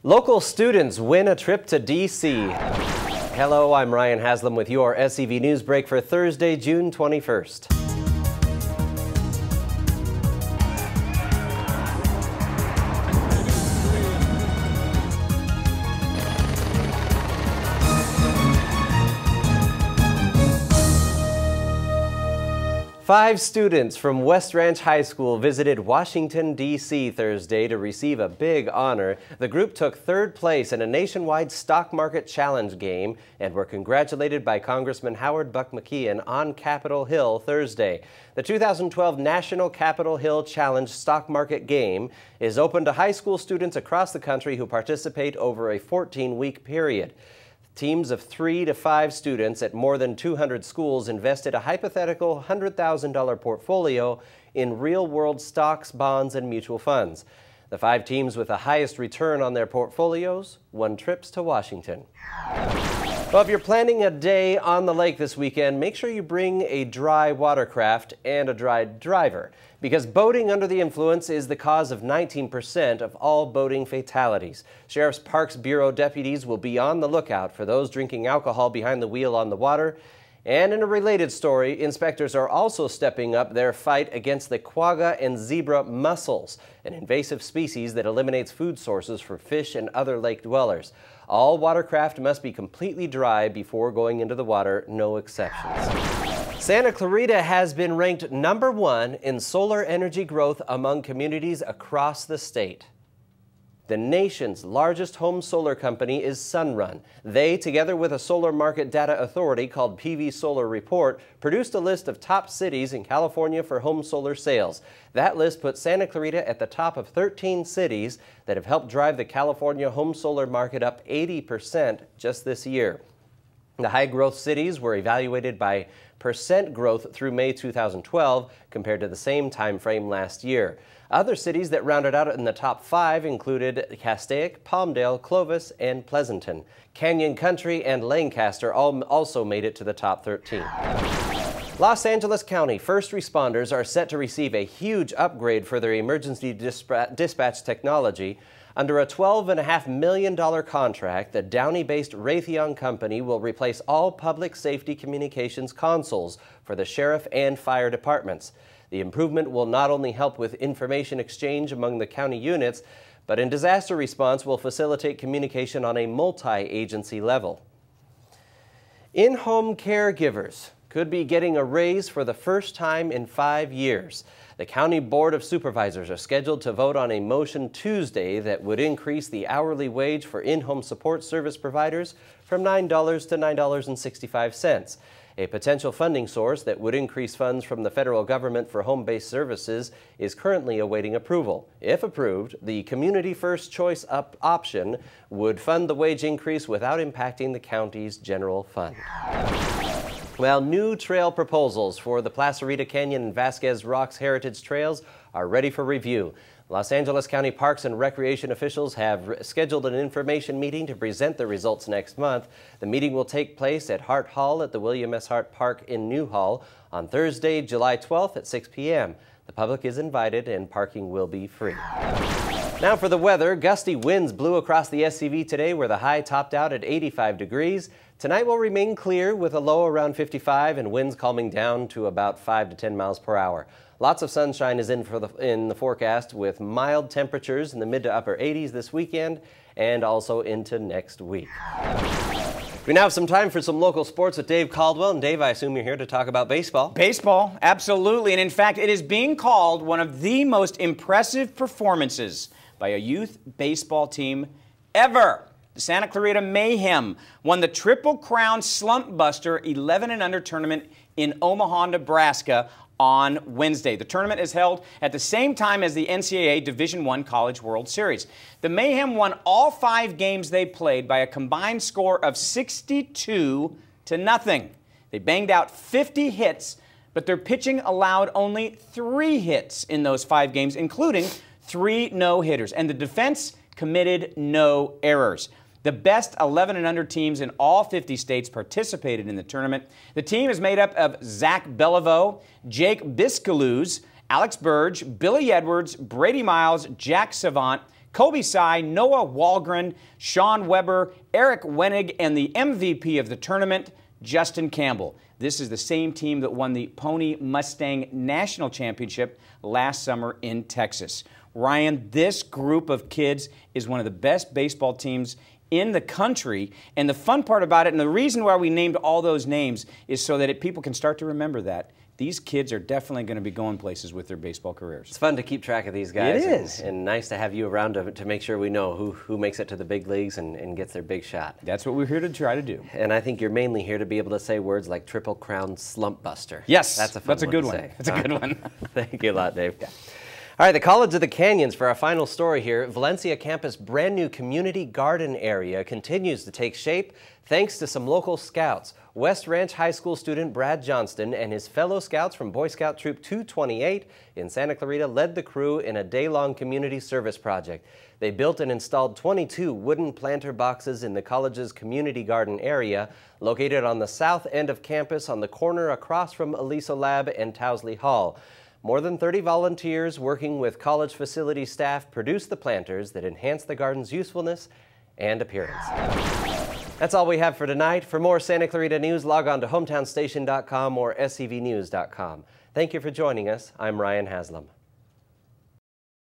Local students win a trip to D.C. Hello, I'm Ryan Haslam with your SCV NewsBreak for Thursday, June 21st. Five students from West Ranch High School visited Washington, D.C. Thursday to receive a big honor. The group took third place in a nationwide stock market challenge game and were congratulated by Congressman Howard Buck McKeon on Capitol Hill Thursday. The 2012 National Capitol Hill Challenge stock market game is open to high school students across the country who participate over a 14-week period. Teams of 3 to 5 students at more than 200 schools invested a hypothetical $100,000 portfolio in real-world stocks, bonds, and mutual funds. The 5 teams with the highest return on their portfolios won trips to Washington. Well, if you're planning a day on the lake this weekend, make sure you bring a dry watercraft and a dry driver, because boating under the influence is the cause of 19% of all boating fatalities. Sheriff's Parks Bureau deputies will be on the lookout for those drinking alcohol behind the wheel on the water. And in a related story, inspectors are also stepping up their fight against the quagga and zebra mussels, an invasive species that eliminates food sources for fish and other lake dwellers. All watercraft must be completely dry before going into the water, no exceptions. Santa Clarita has been ranked #1 in solar energy growth among communities across the state. The nation's largest home solar company is Sunrun. They, together with a solar market data authority called PV Solar Report, produced a list of top cities in California for home solar sales. That list put Santa Clarita at the top of 13 cities that have helped drive the California home solar market up 80% just this year. The high-growth cities were evaluated by percent growth through May 2012 compared to the same time frame last year. Other cities that rounded out in the top 5 included Castaic, Palmdale, Clovis, and Pleasanton. Canyon Country and Lancaster also made it to the top 13. Los Angeles County first responders are set to receive a huge upgrade for their emergency dispatch technology. Under a $12.5 million contract, the Downey-based Raytheon Company will replace all public safety communications consoles for the sheriff and fire departments. The improvement will not only help with information exchange among the county units, but in disaster response will facilitate communication on a multi-agency level. In-home caregivers could be getting a raise for the first time in 5 years. The County Board of Supervisors are scheduled to vote on a motion Tuesday that would increase the hourly wage for in-home support service providers from $9 to $9.65. A potential funding source that would increase funds from the federal government for home-based services is currently awaiting approval. If approved, the Community First Choice option would fund the wage increase without impacting the county's general fund. Well, new trail proposals for the Placerita Canyon and Vasquez Rocks Heritage Trails are ready for review. Los Angeles County Parks and Recreation officials have scheduled an information meeting to present the results next month. The meeting will take place at Hart Hall at the William S. Hart Park in Newhall on Thursday, July 12th at 6 p.m. The public is invited and parking will be free. Now for the weather, gusty winds blew across the SCV today where the high topped out at 85 degrees. Tonight will remain clear with a low around 55 and winds calming down to about 5 to 10 miles per hour. Lots of sunshine is in the forecast with mild temperatures in the mid to upper 80s this weekend and also into next week. We now have some time for some local sports with Dave Caldwell. And Dave, I assume you're here to talk about baseball. Baseball, absolutely. And in fact, it is being called one of the most impressive performances by a youth baseball team ever. The Santa Clarita Mayhem won the Triple Crown Slump Buster 11 and under tournament in Omaha, Nebraska on Wednesday. The tournament is held at the same time as the NCAA Division I College World Series. The Mayhem won all 5 games they played by a combined score of 62-0. They banged out 50 hits, but their pitching allowed only 3 hits in those 5 games, including 3 no-hitters, and the defense committed no errors. The best 11 and under teams in all 50 states participated in the tournament. The team is made up of Zach Beliveau, Jake Biscaluz, Alex Burge, Billy Edwards, Brady Miles, Jack Savant, Kobe Sy, Noah Walgren, Sean Weber, Eric Wenig, and the MVP of the tournament, Justin Campbell. This is the same team that won the Pony Mustang National Championship last summer in Texas. Ryan, this group of kids is one of the best baseball teams in the country, and the fun part about it, and the reason why we named all those names, is so that people can start to remember that these kids are definitely going to be going places with their baseball careers. It's fun to keep track of these guys. It is. And nice to have you around to make sure we know who makes it to the big leagues and gets their big shot. That's what we're here to try to do. And I think you're mainly here to be able to say words like Triple Crown Slump Buster. Yes, that's a fun that's a good one. One. That's a good one. Thank you a lot, Dave. Yeah. All right, the College of the Canyons for our final story here. Valencia campus' brand new community garden area continues to take shape thanks to some local scouts. West Ranch High School student Brad Johnston and his fellow scouts from Boy Scout Troop 228 in Santa Clarita led the crew in a day-long community service project. They built and installed 22 wooden planter boxes in the college's community garden area, located on the south end of campus on the corner across from Aliso Lab and Towsley Hall. More than 30 volunteers working with college facility staff produced the planters that enhance the garden's usefulness and appearance. That's all we have for tonight. For more Santa Clarita news, log on to hometownstation.com or scvnews.com. Thank you for joining us. I'm Ryan Haslam.